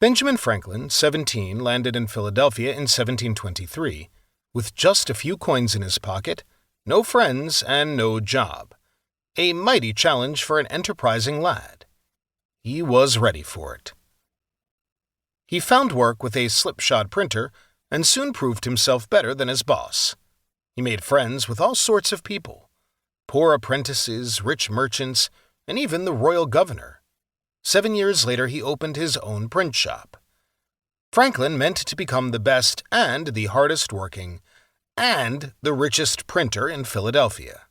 Benjamin Franklin, 17, landed in Philadelphia in 1723, with just a few coins in his pocket, no friends, and no job. A mighty challenge for an enterprising lad. He was ready for it. He found work with a slipshod printer and soon proved himself better than his boss. He made friends with all sorts of people, poor apprentices, rich merchants, and even the royal governor. 7 years later, he opened his own print shop. Franklin meant to become the best and the hardest working and the richest printer in Philadelphia.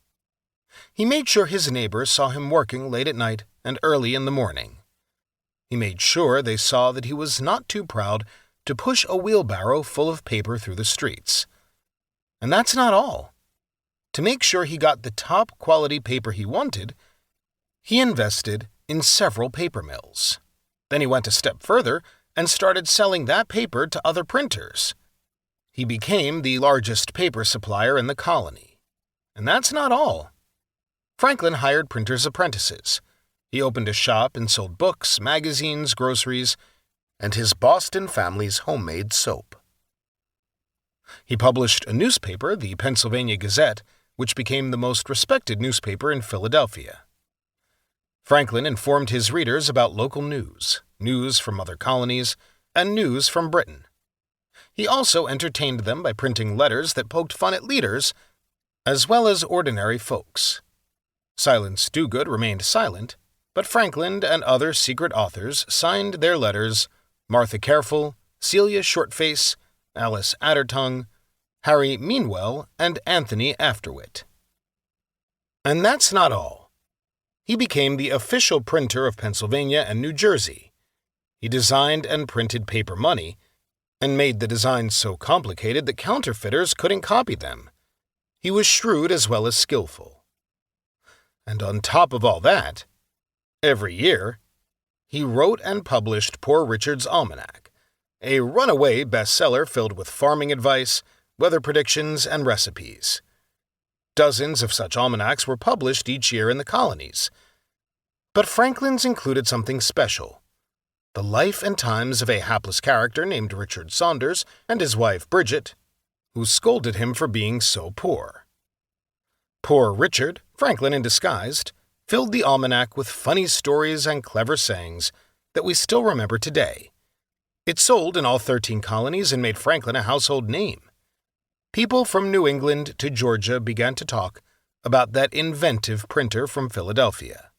He made sure his neighbors saw him working late at night and early in the morning. He made sure they saw that he was not too proud to push a wheelbarrow full of paper through the streets. And that's not all. To make sure he got the top quality paper he wanted, he invested in several paper mills. Then he went a step further and started selling that paper to other printers. He became the largest paper supplier in the colony. And that's not all. Franklin hired printers' apprentices. He opened a shop and sold books, magazines, groceries, and his Boston family's homemade soap. He published a newspaper, the Pennsylvania Gazette, which became the most respected newspaper in Philadelphia. Franklin informed his readers about local news, news from other colonies, and news from Britain. He also entertained them by printing letters that poked fun at leaders, as well as ordinary folks. Silence Dogood remained silent, but Franklin and other secret authors signed their letters Martha Careful, Celia Shortface, Alice Addertongue, Harry Meanwell, and Anthony Afterwit. And that's not all. He became the official printer of Pennsylvania and New Jersey. He designed and printed paper money, and made the designs so complicated that counterfeiters couldn't copy them. He was shrewd as well as skillful. And on top of all that, every year, he wrote and published Poor Richard's Almanac, a runaway bestseller filled with farming advice, weather predictions, and recipes. Dozens of such almanacs were published each year in the colonies. But Franklin's included something special: the life and times of a hapless character named Richard Saunders and his wife Bridget, who scolded him for being so poor. Poor Richard, Franklin in disguise, filled the almanac with funny stories and clever sayings that we still remember today. It sold in all 13 colonies and made Franklin a household name. People from New England to Georgia began to talk about that inventive printer from Philadelphia.